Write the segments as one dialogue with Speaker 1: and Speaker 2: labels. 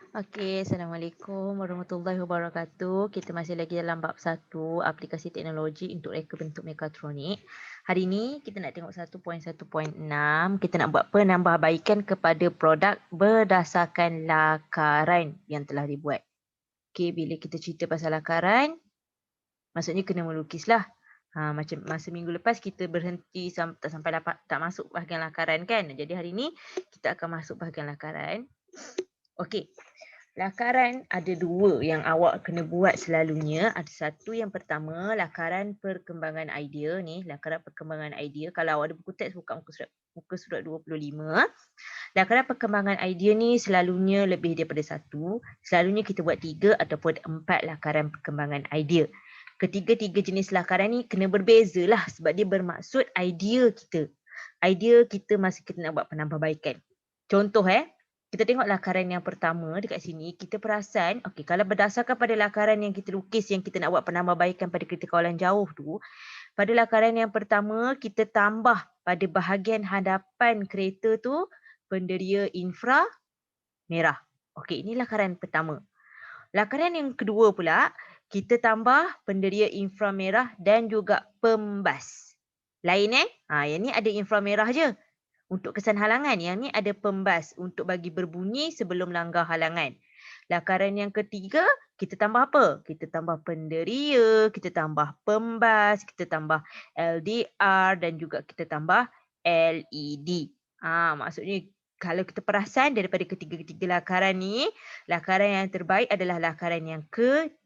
Speaker 1: Okey, Assalamualaikum warahmatullahi wabarakatuh. Kita masih lagi dalam bab 1, aplikasi teknologi untuk reka bentuk mekatronik. Hari ini kita nak tengok 1.1.6, kita nak buat penambahbaikan kepada produk berdasarkan lakaran yang telah dibuat. Okey, bila kita cerita pasal lakaran, maksudnya kena melukislah. Macam masa minggu lepas kita berhenti tak sampai tak masuk bahagian lakaran kan. Jadi hari ini kita akan masuk bahagian lakaran. Okey. Lakaran ada dua yang awak kena buat selalunya. Ada satu yang pertama, lakaran perkembangan idea ni. Lakaran perkembangan idea. Kalau awak ada buku teks, buka muka surat 25. Lakaran perkembangan idea ni selalunya lebih daripada satu. Selalunya kita buat 3 ataupun 4 lakaran perkembangan idea. Ketiga-tiga jenis lakaran ni kena berbeza lah sebab dia bermaksud idea kita. Idea kita masa kita nak buat penambahbaikan. Contoh kita tengok lakaran yang pertama dekat sini, kita perasan, okey, kalau berdasarkan pada lakaran yang kita lukis, yang kita nak buat penambahbaikan pada kereta kawalan jauh tu, pada lakaran yang pertama, kita tambah pada bahagian hadapan kereta tu, penderia infra merah. Okey, ini lakaran pertama. Lakaran yang kedua pula, kita tambah penderia infra merah dan juga pembas. Lain yang ni ada infra merah je untuk kesan halangan. Yang ni ada pembas untuk bagi berbunyi sebelum langgar halangan. Lakaran yang ketiga, kita tambah apa? Kita tambah penderia, kita tambah pembas, kita tambah LDR dan juga kita tambah LED. Maksudnya kalau kita perasan daripada ketiga-ketiga lakaran ni, lakaran yang terbaik adalah lakaran yang ketiga.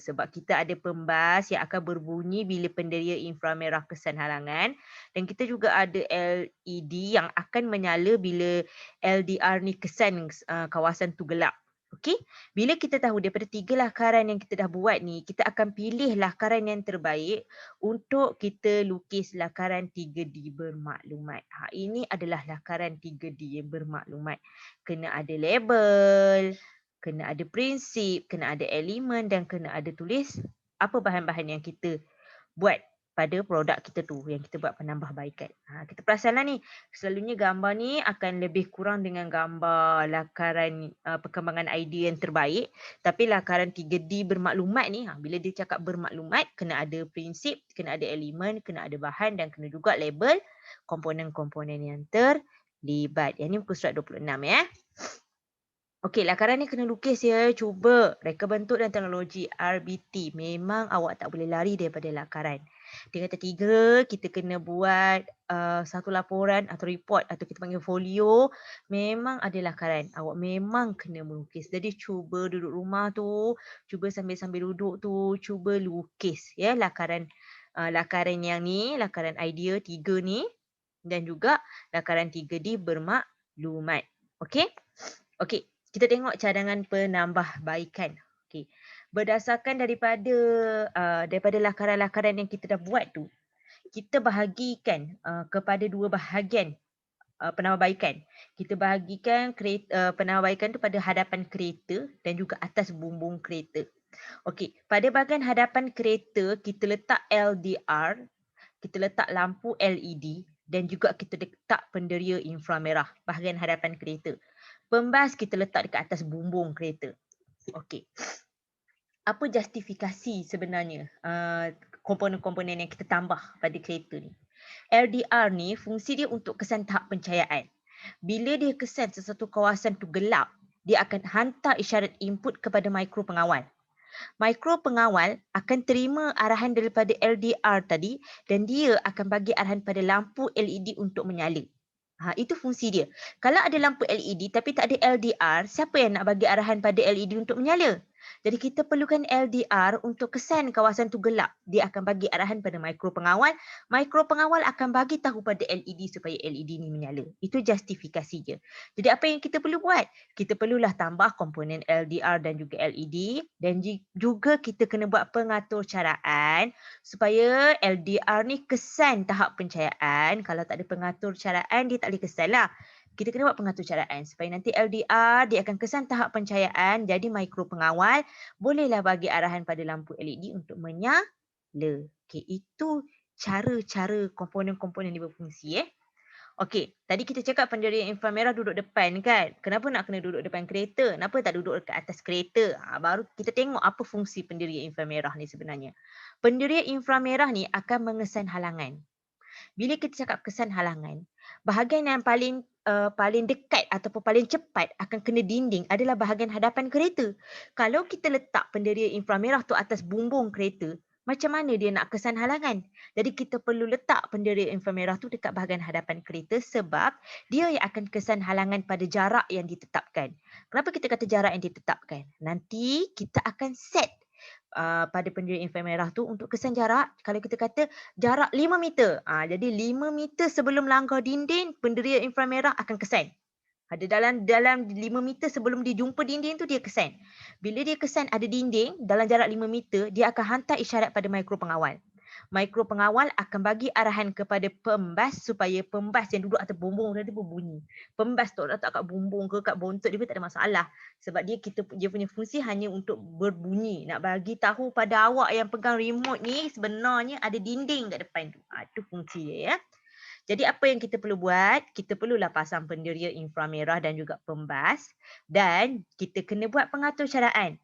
Speaker 1: Sebab kita ada pembas yang akan berbunyi bila penderia inframerah kesan halangan. Dan kita juga ada LED yang akan menyala bila LDR ni kesan kawasan tu gelap. Okey? Bila kita tahu daripada 3 lakaran yang kita dah buat ni, kita akan pilih lakaran yang terbaik untuk kita lukis lakaran 3D bermaklumat. Ini adalah lakaran 3D yang bermaklumat. Kena ada label, kena ada prinsip, kena ada elemen dan kena ada tulis apa bahan-bahan yang kita buat pada produk kita tu yang kita buat penambahbaikan. Kita perasanlah ni, selalunya gambar ni akan lebih kurang dengan gambar lakaran perkembangan idea yang terbaik. Tapi lakaran 3D bermaklumat ni, bila dia cakap bermaklumat, kena ada prinsip, kena ada elemen, kena ada bahan dan kena juga label komponen-komponen yang terlibat. Yang ni muka surat 26 ya. Okey, lakaran ni kena lukis ya. Cuba reka bentuk dan teknologi RBT. Memang awak tak boleh lari daripada lakaran. Dia kata 3, kita kena buat satu laporan atau report atau kita panggil folio. Memang ada lakaran. Awak memang kena melukis. Jadi cuba duduk rumah tu, cuba sambil-sambil duduk tu, cuba lukis ya lakaran yang ni, lakaran idea 3 ni dan juga lakaran 3D bermaklumat. Okey? Okey, kita tengok cadangan penambahbaikan. Okey. Berdasarkan daripada lakaran-lakaran yang kita dah buat tu, kita bahagikan kepada dua bahagian penambahbaikan. Kita bahagikan penambahbaikan tu pada hadapan kereta dan juga atas bumbung kereta. Okey, pada bahagian hadapan kereta kita letak LDR, kita letak lampu LED dan juga kita letak penderia inframerah bahagian hadapan kereta. Pembas kita letak dekat atas bumbung kereta. Okey. Apa justifikasi sebenarnya komponen-komponen yang kita tambah pada kereta ni? LDR ni fungsi dia untuk kesan tahap pencahayaan. Bila dia kesan sesuatu kawasan tu gelap, dia akan hantar isyarat input kepada mikro pengawal. Mikro pengawal akan terima arahan daripada LDR tadi dan dia akan bagi arahan pada lampu LED untuk menyala. Itu fungsi dia. Kalau ada lampu LED tapi tak ada LDR, siapa yang nak bagi arahan pada LED untuk menyala? Jadi kita perlukan LDR untuk kesan kawasan tu gelap. Dia akan bagi arahan pada mikro pengawal. Mikro pengawal akan bagi tahu pada LED supaya LED ni menyala. Itu justifikasi dia. Jadi apa yang kita perlu buat? Kita perlulah tambah komponen LDR dan juga LED dan juga kita kena buat pengatur caraan supaya LDR ni kesan tahap pencahayaan. Kalau tak ada pengatur caraan, dia tak boleh kesan lah. Kita kena buat pengatur caraan supaya nanti LDR dia akan kesan tahap pencahayaan, jadi mikro pengawal bolehlah bagi arahan pada lampu LED untuk menyala. Okey, itu cara-cara komponen-komponen dia berfungsi. Okey, tadi kita cakap penderia infra merah duduk depan kan? Kenapa nak kena duduk depan kereta? Kenapa tak duduk dekat atas kereta? Baru kita tengok apa fungsi penderia infra merah ni sebenarnya. Penderia infra merah ni akan mengesan halangan. Bila kita cakap kesan halangan, bahagian yang paling dekat ataupun paling cepat akan kena dinding adalah bahagian hadapan kereta. Kalau kita letak penderia inframerah tu atas bumbung kereta, macam mana dia nak kesan halangan? Jadi kita perlu letak penderia inframerah tu dekat bahagian hadapan kereta sebab dia yang akan kesan halangan pada jarak yang ditetapkan. Kenapa kita kata jarak yang ditetapkan? Nanti kita akan set pada pendiri inframerah tu untuk kesan jarak, kalau kita kata jarak 5 meter. Jadi 5 meter sebelum langgar dinding, penderia inframerah akan kesan. Ada dalam 5 meter sebelum dia jumpa dinding tu dia kesan. Bila dia kesan ada dinding dalam jarak 5 meter, dia akan hantar isyarat pada mikro pengawal. Mikro pengawal akan bagi arahan kepada pembas supaya pembas yang duduk atas bumbung tadi berbunyi. Pembas tu letak kat bumbung ke kat bontot dia pun tak ada masalah. Sebab dia punya fungsi hanya untuk berbunyi. Nak bagi tahu pada awak yang pegang remote ni sebenarnya ada dinding kat depan tu. Itu fungsi dia ya. Jadi apa yang kita perlu buat? Kita perlulah pasang penderia inframerah dan juga pembas dan kita kena buat pengaturcaraan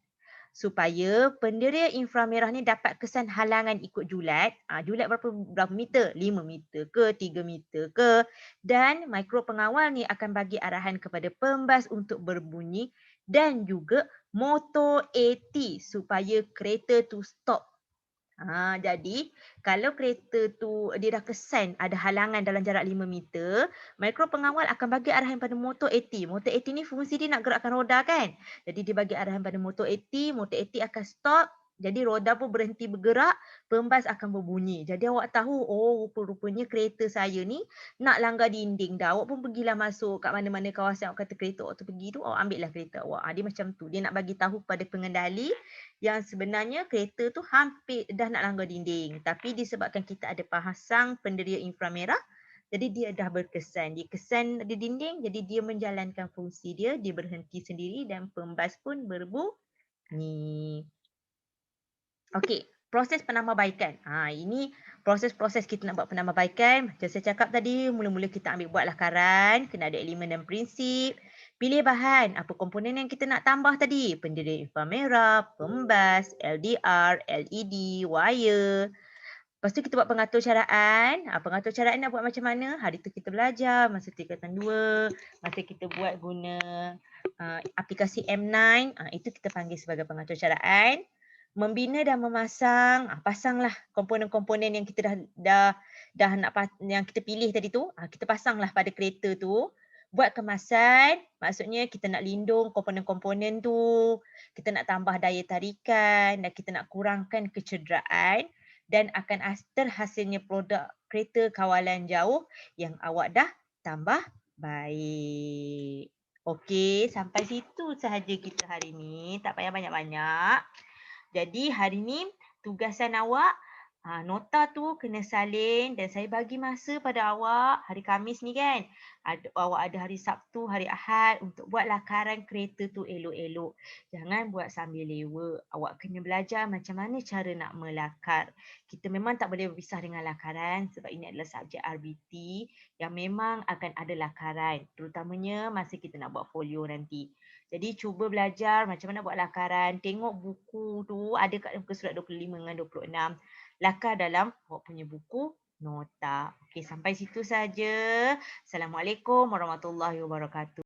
Speaker 1: supaya penderia inframerah ni dapat kesan halangan ikut julat. Julat berapa meter? 5 meter ke, 3 meter ke. Dan mikro pengawal ni akan bagi arahan kepada pembas untuk berbunyi dan juga motor AT supaya kereta tu stop. Jadi kalau kereta tu dia dah kesan ada halangan dalam jarak 5 meter, mikro pengawal akan bagi arahan pada motor AT. Motor AT ni fungsi dia nak gerakkan roda kan. Jadi dia bagi arahan pada motor AT akan stop. Jadi roda pun berhenti bergerak, pembas akan berbunyi. Jadi awak tahu, oh rupa-rupanya kereta saya ni nak langgar dinding dah. Awak pun pergilah masuk kat mana-mana kawasan awak kata kereta awak tu pergi tu, awak ambil lah kereta awak. Dia macam tu. Dia nak bagi tahu pada pengendali yang sebenarnya kereta tu hampir dah nak langgar dinding. Tapi disebabkan kita ada pasang penderia inframerah, jadi dia dah berkesan. Dia kesan di dinding, jadi dia menjalankan fungsi dia, dia berhenti sendiri dan pembas pun berbunyi. Okey, proses penambahbaikan. Ini proses-proses kita nak buat penambahbaikan. Macam saya cakap tadi, mula-mula kita ambil buat lakaran, kena ada elemen dan prinsip. Pilih bahan, apa komponen yang kita nak tambah tadi. Pendiri inframerah, pembas, LDR, LED, wire. Lepas tu kita buat pengaturcaraan. Pengaturcaraan nak buat macam mana? Hari tu kita belajar masa tingkatan 2. Masa kita buat guna aplikasi M9. Itu kita panggil sebagai pengaturcaraan. Membina dan memasang, pasanglah komponen-komponen yang kita dah nak yang kita pilih tadi tu, kita pasanglah pada kereta tu. Buat kemasan, maksudnya kita nak lindung komponen-komponen tu, kita nak tambah daya tarikan dan kita nak kurangkan kecederaan dan akan terhasilnya produk kereta kawalan jauh yang awak dah tambah baik. Okey, sampai situ sahaja kita hari ni. Tak payah banyak-banyak. Jadi hari ni tugasan awak, nota tu kena salin dan saya bagi masa pada awak hari Khamis ni kan. Awak ada hari Sabtu, hari Ahad untuk buat lakaran kereta tu elok-elok. Jangan buat sambil lewa. Awak kena belajar macam mana cara nak melakar. Kita memang tak boleh berpisah dengan lakaran sebab ini adalah subjek RBT yang memang akan ada lakaran. Terutamanya masa kita nak buat folio nanti. Jadi cuba belajar macam mana buat lakaran. Tengok buku tu ada kat muka surat 25 dengan 26. Lakar dalam awak punya buku nota. Okey, sampai situ saja. Assalamualaikum warahmatullahi wabarakatuh.